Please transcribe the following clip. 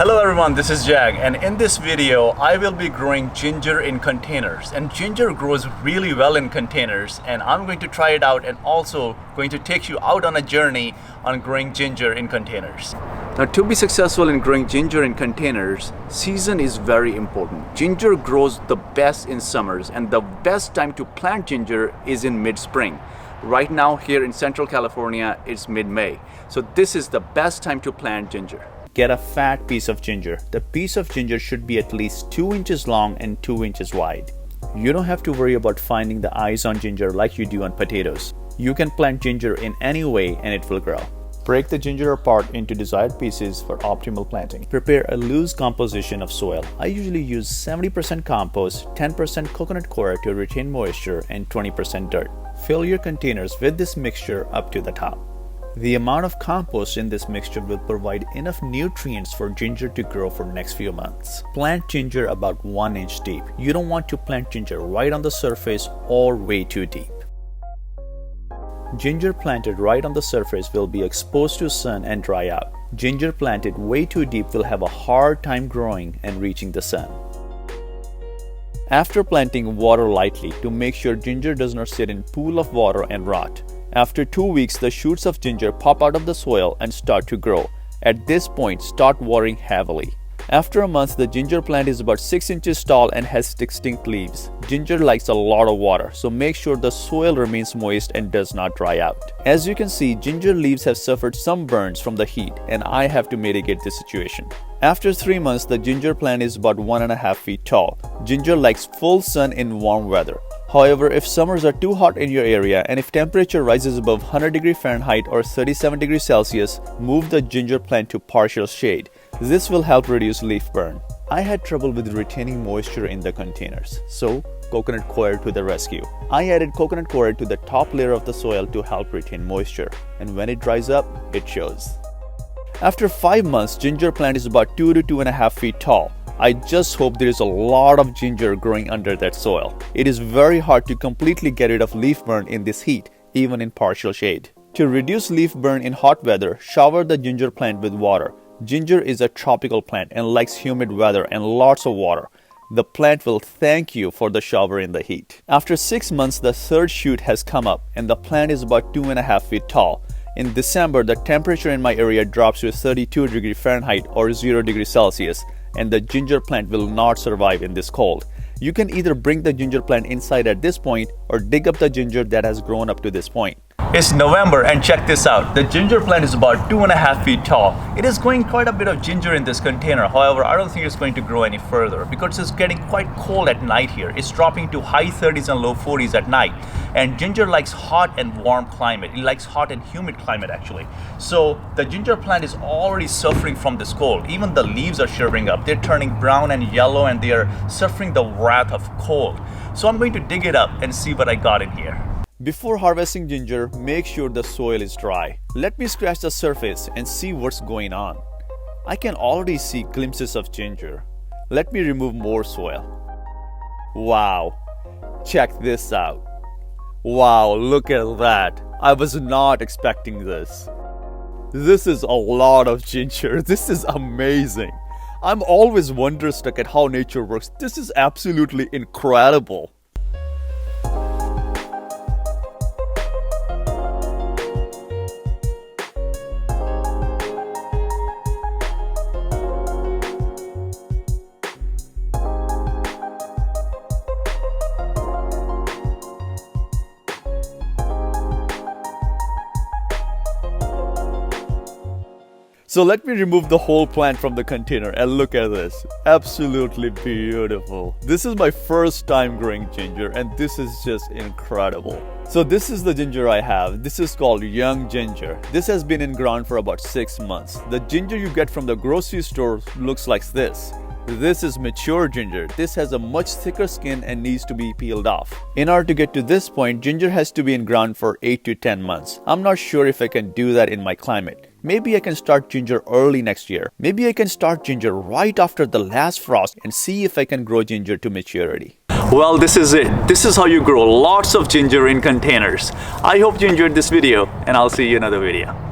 Hello everyone, this is Jag, and in this video I will be growing ginger in containers. And ginger grows really well in containers, and I'm going to try it out and also going to take you out on a journey on growing ginger in containers. Now, to be successful in growing ginger in containers, season is very important. Ginger grows the best in summers, and the best time to plant ginger is in mid-spring. Right now here in Central California, it's mid-May. So this is the best time to plant ginger. Get a fat piece of ginger. The piece of ginger should be at least 2 inches long and 2 inches wide. You don't have to worry about finding the eyes on ginger like you do on potatoes. You can plant ginger in any way and it will grow. Break the ginger apart into desired pieces for optimal planting. Prepare a loose composition of soil. I usually use 70% compost, 10% coconut coir to retain moisture, and 20% dirt. Fill your containers with this mixture up to the top. The amount of compost in this mixture will provide enough nutrients for ginger to grow for next few months. Plant ginger about 1 inch deep. You don't want to plant ginger right on the surface or way too deep. Ginger planted right on the surface will be exposed to sun and dry out. Ginger planted way too deep will have a hard time growing and reaching the sun. After planting, water lightly to make sure ginger does not sit in pool of water and rot. After 2 weeks, the shoots of ginger pop out of the soil and start to grow. At this point, start watering heavily. After a month, the ginger plant is about 6 inches tall and has distinct leaves. Ginger likes a lot of water, so make sure the soil remains moist and does not dry out. As you can see, ginger leaves have suffered some burns from the heat, and I have to mitigate this situation. After 3 months, the ginger plant is about 1.5 feet tall. Ginger likes full sun in warm weather. However, if summers are too hot in your area and if temperature rises above 100 degrees Fahrenheit or 37 degrees Celsius, move the ginger plant to partial shade. This will help reduce leaf burn. I had trouble with retaining moisture in the containers, so coconut coir to the rescue. I added coconut coir to the top layer of the soil to help retain moisture, and when it dries up, it shows. After 5 months, ginger plant is about 2 to 2.5 feet tall. I just hope there is a lot of ginger growing under that soil. It is very hard to completely get rid of leaf burn in this heat, even in partial shade. To reduce leaf burn in hot weather, shower the ginger plant with water. Ginger is a tropical plant and likes humid weather and lots of water. The plant will thank you for the shower in the heat. After 6 months, the third shoot has come up and the plant is about 2.5 feet tall. In December, the temperature in my area drops to 32 degrees Fahrenheit or 0 degrees Celsius, and the ginger plant will not survive in this cold. You can either bring the ginger plant inside at this point or dig up the ginger that has grown up to this point. It's November and check this out. The ginger plant is about 2.5 feet tall. It is growing quite a bit of ginger in this container. However, I don't think it's going to grow any further because it's getting quite cold at night here. It's dropping to high 30s and low 40s at night. And ginger likes hot and warm climate. It likes hot and humid climate actually. So the ginger plant is already suffering from this cold. Even the leaves are shriveling up. They're turning brown and yellow and they are suffering the wrath of cold. So I'm going to dig it up and see what I got in here. Before harvesting ginger, make sure the soil is dry. Let me scratch the surface and see what's going on. I can already see glimpses of ginger. Let me remove more soil. Wow, check this out. Wow, look at that. I was not expecting this. This is a lot of ginger. This is amazing. I'm always wonderstruck at how nature works. This is absolutely incredible. So let me remove the whole plant from the container and look at this. Absolutely beautiful. This is my first time growing ginger and this is just incredible. So this is the ginger I have. This is called young ginger. This has been in ground for about 6 months. The ginger you get from the grocery store looks like this. This is mature ginger. This has a much thicker skin and needs to be peeled off. In order to get to this point, ginger has to be in ground for 8 to 10 months. I'm not sure if I can do that in my climate. Maybe I can start ginger early next year. Maybe I can start ginger right after the last frost and see if I can grow ginger to maturity. Well, this is it. This is how you grow lots of ginger in containers. I hope you enjoyed this video and I'll see you in another video.